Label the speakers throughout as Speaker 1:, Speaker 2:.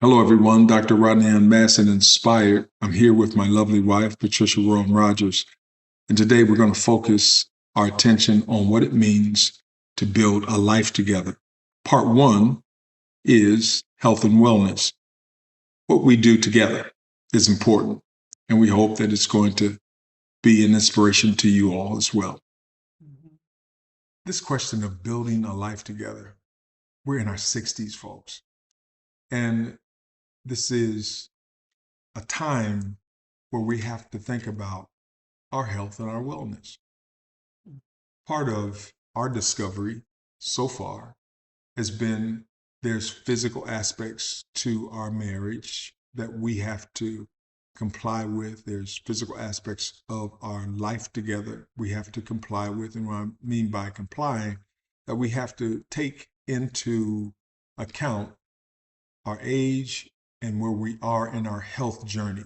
Speaker 1: Hello, everyone. Dr. Rodney Unmasked and Inspired. I'm here with my lovely wife, Patricia Rogers. And today we're going to focus our attention on what it means to build a life together. Part one is health and wellness. What we do together is important, and we hope that it's going to be an inspiration to you all as well. This question of building a life together, we're in our 60s, folks. And this is a time where we have to think about our health and our wellness. Part of our discovery so far has been there's physical aspects to our marriage that we have to comply with. There's physical aspects of our life together we have to comply with. And what I mean by complying, that we have to take into account our age and where we are in our health journey.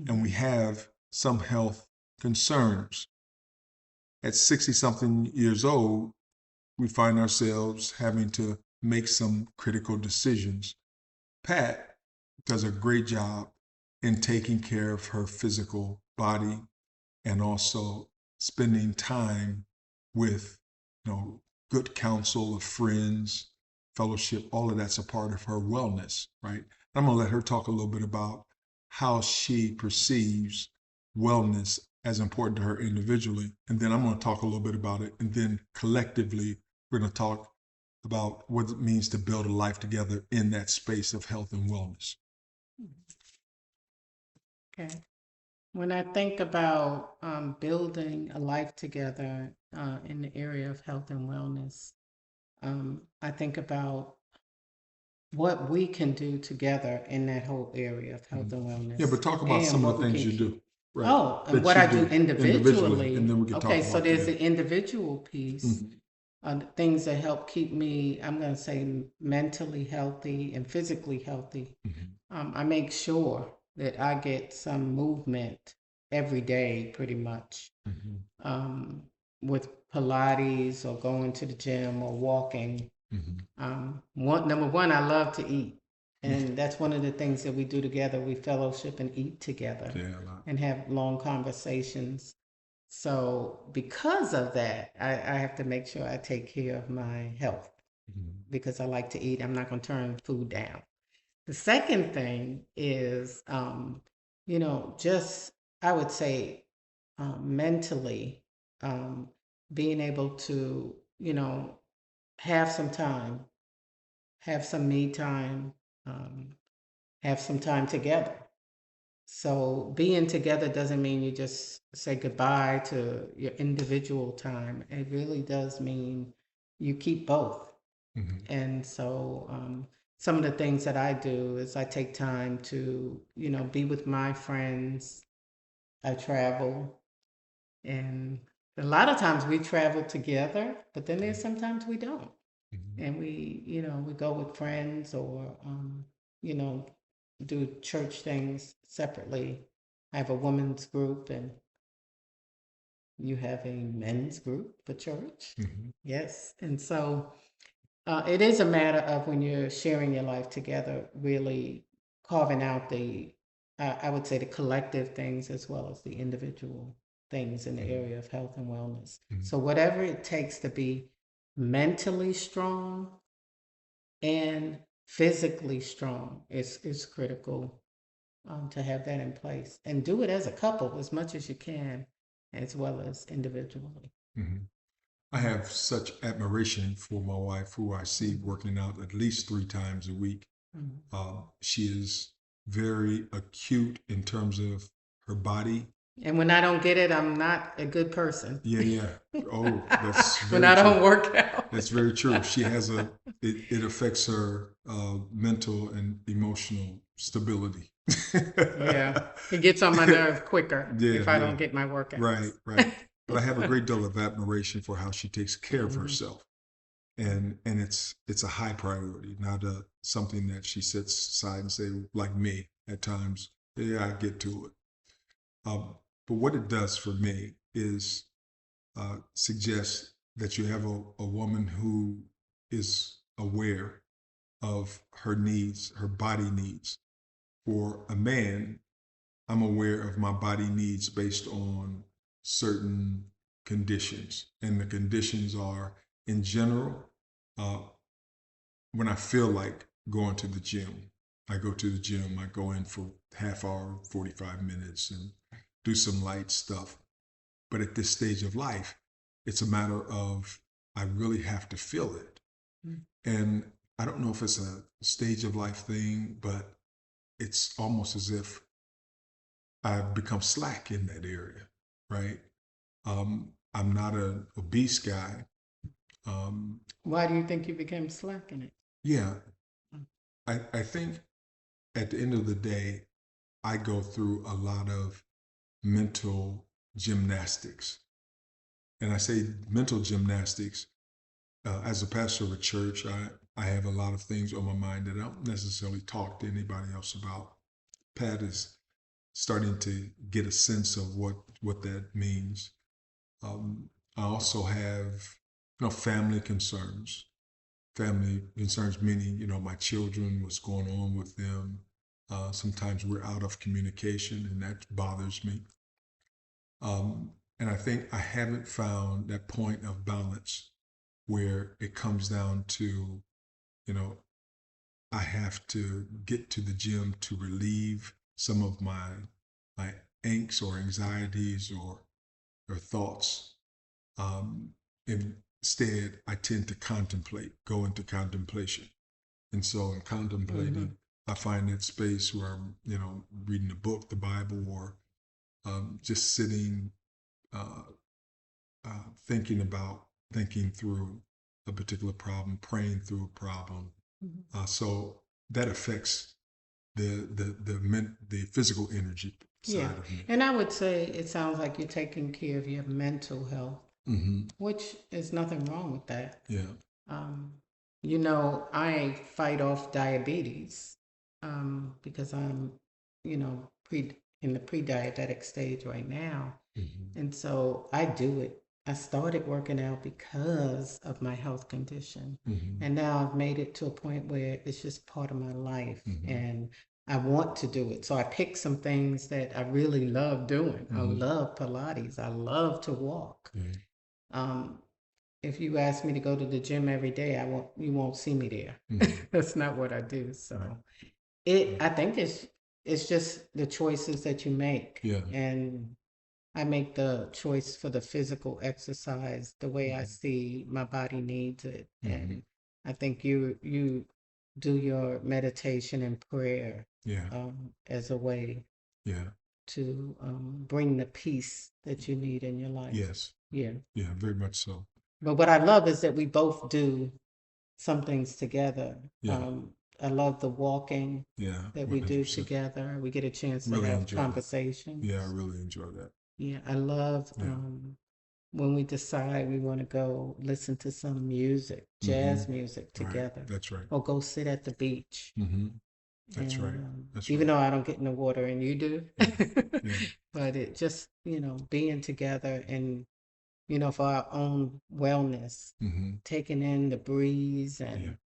Speaker 1: And we have some health concerns. At 60 something years old, we find ourselves having to make some critical decisions. Pat does a great job in taking care of her physical body and also spending time with, good counsel of friends, fellowship. All of that's a part of her wellness, right? I'm going to let her talk a little bit about how she perceives wellness as important to her individually. And then I'm going to talk a little bit about it. And then collectively, we're going to talk about what it means to build a life together in that space of health and wellness.
Speaker 2: Okay. When I think about building a life together in the area of health and wellness, I think about what we can do together in that whole area of health and wellness.
Speaker 1: Yeah, but talk about
Speaker 2: and
Speaker 1: some of
Speaker 2: what
Speaker 1: the
Speaker 2: we
Speaker 1: things
Speaker 2: can
Speaker 1: you do. Right.
Speaker 2: Oh, and
Speaker 1: That
Speaker 2: what
Speaker 1: you
Speaker 2: I do
Speaker 1: do
Speaker 2: individually.
Speaker 1: and then we can talk
Speaker 2: Okay,
Speaker 1: about
Speaker 2: so there's the
Speaker 1: together.
Speaker 2: individual piece, things that help keep me, I'm going to say, mentally healthy and physically healthy. I make sure that I get some movement every day, pretty much, with Pilates or going to the gym or walking. Number one, I love to eat. And that's one of the things that we do together. We fellowship and eat together and have long conversations. So because of that, I have to make sure I take care of my health because I like to eat. I'm not going to turn food down. The second thing is, just I would say mentally being able to, have some time, have some me time, um, have some time together. So being together doesn't mean you just say goodbye to your individual time. It really does mean you keep both. And so some of the things that I do is I take time to, be with my friends. I travel, and a lot of times we travel together, but then there's sometimes we don't. And we go with friends or, you know, do church things separately. I have a women's group and you have a men's group for church. Yes. And so it is a matter of when you're sharing your life together, really carving out I would say, the collective things as well as the individual things in the area of health and wellness. So whatever it takes to be mentally strong and physically strong is critical to have that in place and do it as a couple as much as you can, as well as individually.
Speaker 1: I have such admiration for my wife, who I see working out at least 3 times a week. She is very acute in terms of her body.
Speaker 2: And when I don't get it, I'm not a good person.
Speaker 1: Yeah. Oh, that's very
Speaker 2: when I don't
Speaker 1: true.
Speaker 2: work out.
Speaker 1: That's very true. She has it affects her mental and emotional stability.
Speaker 2: Yeah, it gets on my nerve quicker if I don't get my workout.
Speaker 1: Right. But I have a great deal of admiration for how she takes care of herself, and it's a high priority, not something that she sets aside and say, like me at times. Yeah, I get to it. But what it does for me is suggest that you have a woman who is aware of her needs, her body needs. For a man, I'm aware of my body needs based on certain conditions. And the conditions are, in general, uh, when I feel like going to the gym, I go to the gym, I go in for half hour, 45 minutes and do some light stuff. But at this stage of life, it's a matter of I really have to feel it. Mm. And I don't know if it's a stage of life thing, but it's almost as if I've become slack in that area, right? I'm not an obese guy.
Speaker 2: Why do you think you became slack in it?
Speaker 1: Yeah, I think at the end of the day, I go through a lot of mental gymnastics. And I say mental gymnastics as a pastor of a church. I have a lot of things on my mind that I don't necessarily talk to anybody else about. Pat is starting to get a sense of what that means. I also have, family concerns. Family concerns meaning, my children, what's going on with them. Sometimes we're out of communication, and that bothers me. And I think I haven't found that point of balance where it comes down to, I have to get to the gym to relieve some of my angst or anxieties or thoughts. Instead, I tend to go into contemplation. And so in contemplating, I find that space where I'm, reading a book, the Bible, or just sitting, uh, thinking through a particular problem, praying through a problem. So that affects the physical energy side of me.
Speaker 2: And I would say it sounds like you're taking care of your mental health, which is nothing wrong with that.
Speaker 1: Yeah.
Speaker 2: I fight off diabetes because I'm, in the pre-diabetic stage right now. And so I do it. I started working out because of my health condition. And now I've made it to a point where it's just part of my life. And I want to do it. So I pick some things that I really love doing. I love Pilates. I love to walk. If you ask me to go to the gym every day, you won't see me there. That's not what I do. So I think it's just the choices that you make.
Speaker 1: Yeah.
Speaker 2: And I make the choice for the physical exercise the way I see my body needs it. And I think you do your meditation and prayer as a way to bring the peace that you need in your life.
Speaker 1: Yes.
Speaker 2: Yeah.
Speaker 1: Yeah, very much so.
Speaker 2: But what I love is that we both do some things together.
Speaker 1: Yeah.
Speaker 2: I love the walking that 100%. We do together. We get a chance to have conversations.
Speaker 1: Yeah, I really enjoy that.
Speaker 2: Yeah, I love when we decide we want to go listen to some music, jazz music together.
Speaker 1: Right. That's right.
Speaker 2: Or go sit at the beach.
Speaker 1: That's right. That's
Speaker 2: even though I don't get in the water and you do.
Speaker 1: Yeah.
Speaker 2: But it just, being together and, for our own wellness, taking in the breeze and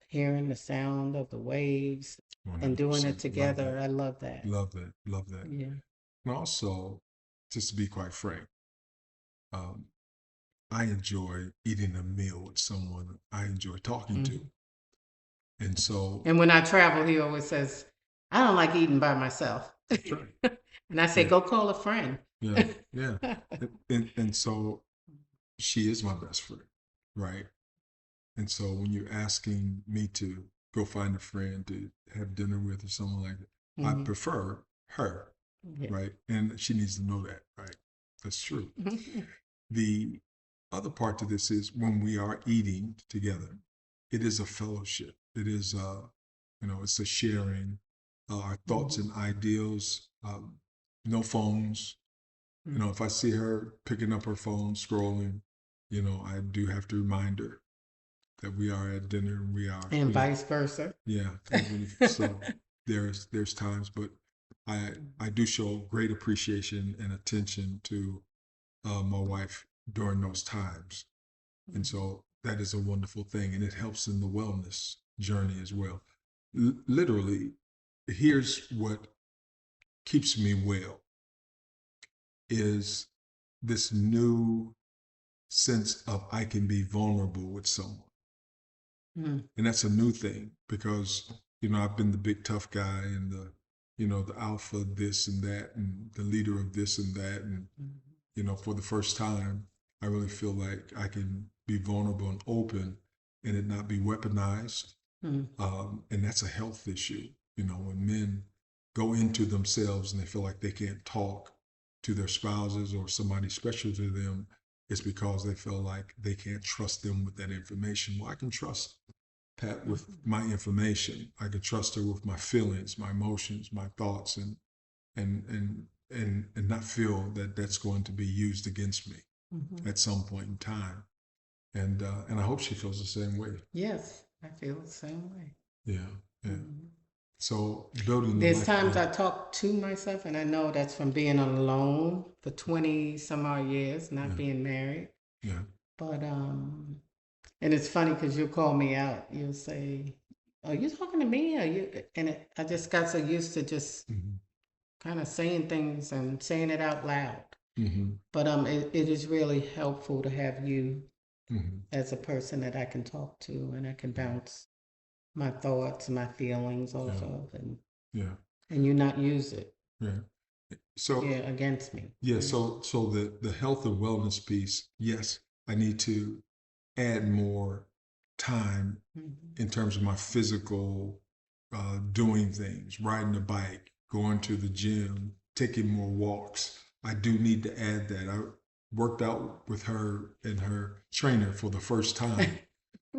Speaker 2: hearing the sound of the waves 100%. And doing it together. I love that.
Speaker 1: Love that. Love that.
Speaker 2: Yeah.
Speaker 1: And also, just to be quite frank, I enjoy eating a meal with someone I enjoy talking to. And so.
Speaker 2: And when I travel, he always says, I don't like eating by myself.
Speaker 1: That's right.
Speaker 2: And I say, go call a friend.
Speaker 1: Yeah. Yeah. and so she is my best friend. Right. And so when you're asking me to go find a friend to have dinner with or someone like that, I prefer her. Right. And she needs to know that. Right. That's true. The other part to this is when we are eating together, it is a fellowship. It is, it's a sharing our thoughts and ideals. No phones. If I see her picking up her phone, scrolling, I do have to remind her that we are at dinner and we are.
Speaker 2: And vice versa.
Speaker 1: Yeah. So there's times, but I do show great appreciation and attention to my wife during those times. And so that is a wonderful thing, and it helps in the wellness journey as well. Literally, here's what keeps me well is this new sense of I can be vulnerable with someone. And that's a new thing because, I've been the big tough guy and the alpha this and that and the leader of this and that. And, for the first time, I really feel like I can be vulnerable and open and it not be weaponized. And that's a health issue. When men go into themselves and they feel like they can't talk to their spouses or somebody special to them, it's because they feel like they can't trust them with that information. Well, I can trust Pat with my information. I can trust her with my feelings, my emotions, my thoughts, and not feel that that's going to be used against me at some point in time. And I hope she feels the same way.
Speaker 2: Yes, I feel the same way.
Speaker 1: Yeah. So building
Speaker 2: there's times I talk to myself, and I know that's from being alone for 20 some odd years, not being married.
Speaker 1: Yeah.
Speaker 2: But and it's funny because you'll call me out. You'll say, "Are you talking to me? Are you?" And I just got so used to just kind of saying things and saying it out loud. But it is really helpful to have you as a person that I can talk to and I can bounce my thoughts, my feelings off of, and you not use it.
Speaker 1: So
Speaker 2: against me.
Speaker 1: So the health and wellness piece, yes, I need to add more time in terms of my physical doing things, riding a bike, going to the gym, taking more walks. I do need to add that. I worked out with her and her trainer for the first time,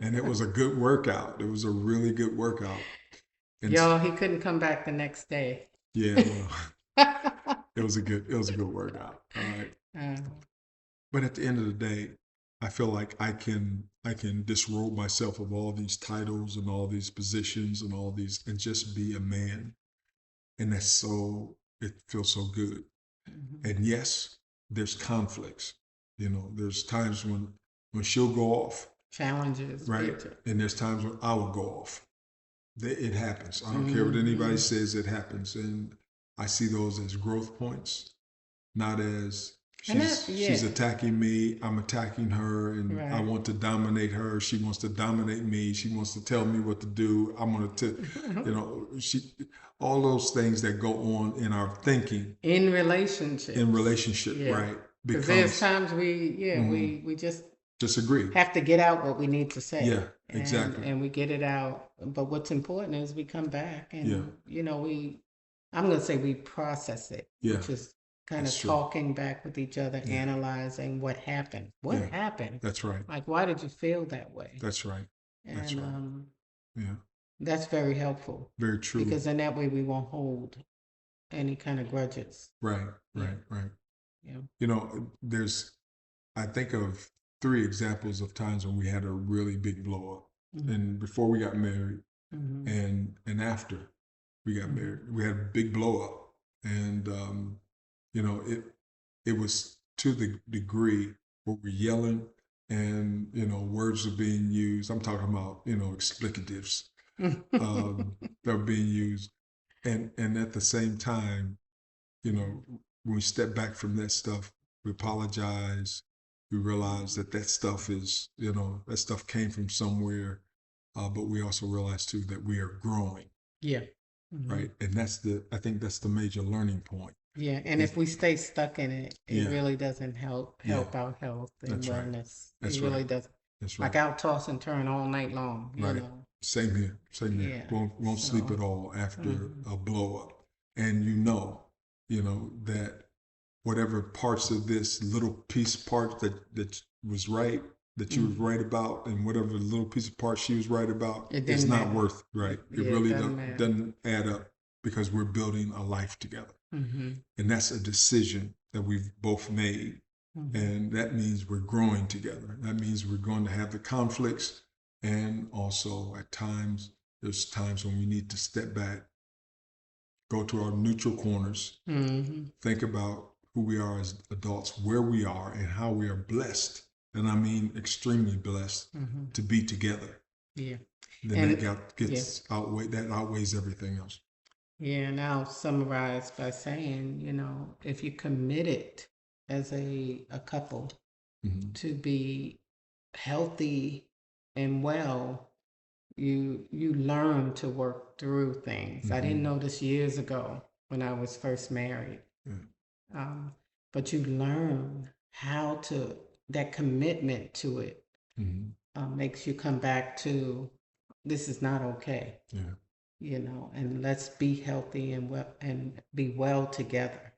Speaker 1: and it was a good workout. It was a really good workout. And
Speaker 2: Y'all, he couldn't come back the next day.
Speaker 1: Yeah, well, it was a good workout. All right. But at the end of the day, I feel like I can disrobe myself of all these titles and all these positions and all these and just be a man. And it feels so good. And yes, there's conflicts. There's times when she'll go off.
Speaker 2: Challenges.
Speaker 1: Right. And there's times when I will go off. It happens. I don't care what anybody says, it happens. And I see those as growth points, not as she's attacking me, I'm attacking her, and I want to dominate her. She wants to dominate me. She wants to tell me what to do. I'm going to, all those things that go on in our thinking.
Speaker 2: In relationship,
Speaker 1: right?
Speaker 2: Because there's times we just
Speaker 1: disagree.
Speaker 2: Have to get out what we need to say.
Speaker 1: Yeah, exactly.
Speaker 2: And we get it out. But what's important is we come back and I'm gonna say we process it. Which is kind of talking back with each other, analyzing what happened. What happened?
Speaker 1: That's right.
Speaker 2: Like, why did you feel that way?
Speaker 1: That's right. That's right.
Speaker 2: That's very helpful.
Speaker 1: Very true.
Speaker 2: Because in that way we won't hold any kind of grudges.
Speaker 1: Right. Yeah. I think of 3 examples of times when we had a really big blow up. And before we got married and after we got married, we had a big blow up. And, it was to the degree where we're yelling and, words are being used. I'm talking about, explicatives that are being used. And at the same time, when we step back from that stuff, we apologize. We realize that stuff is, that stuff came from somewhere, but we also realize too that we are growing.
Speaker 2: Yeah.
Speaker 1: Right. And I think that's the major learning point.
Speaker 2: Yeah. And if we stay stuck in it, it really doesn't help our health and wellness.
Speaker 1: That's
Speaker 2: it really doesn't.
Speaker 1: That's right.
Speaker 2: Like I'll toss and turn all night long. You know?
Speaker 1: Same here. Yeah. Won't sleep at all after a blow up. And that whatever parts of this little part that was right, that you was right about, and whatever little piece of part she was right about, it's not worth right. It really doesn't add up because we're building a life together. And that's a decision that we've both made. And that means we're growing together. That means we're going to have the conflicts. And also at times, there's times when we need to step back, go to our neutral corners, think about who we are as adults, where we are, and how we are blessed. And I mean extremely blessed to be together.
Speaker 2: Yeah.
Speaker 1: Then
Speaker 2: And
Speaker 1: that gets that outweighs everything else.
Speaker 2: yeah, and I'll summarize by saying, you know, if you're committed as a couple to be healthy and well, you learn to work through things. I didn't know this years ago when I was first married. But you learn how to, that commitment to it makes you come back to, this is not okay.
Speaker 1: Yeah.
Speaker 2: You know, and let's be healthy and well and be well together.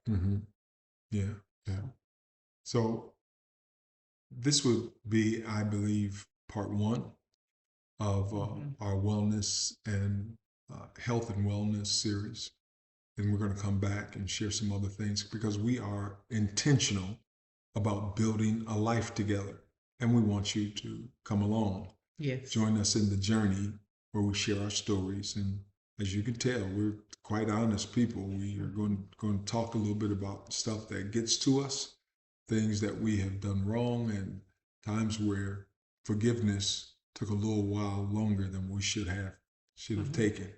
Speaker 1: Yeah. Yeah. So this would be, I believe, part one of our wellness and health and wellness series. And we're going to come back and share some other things because we are intentional about building a life together. And we want you to come along.
Speaker 2: Yes.
Speaker 1: Join us in the journey where we share our stories. And as you can tell, we're quite honest people. We are going to talk a little bit about stuff that gets to us, things that we have done wrong, and times where forgiveness took a little while longer than we should have taken.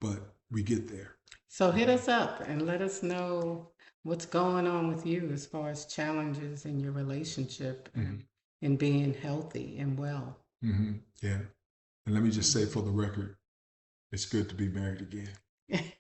Speaker 1: But we get there.
Speaker 2: So hit us up and let us know what's going on with you as far as challenges in your relationship and being healthy and well.
Speaker 1: Yeah. And let me just say for the record, it's good to be married again.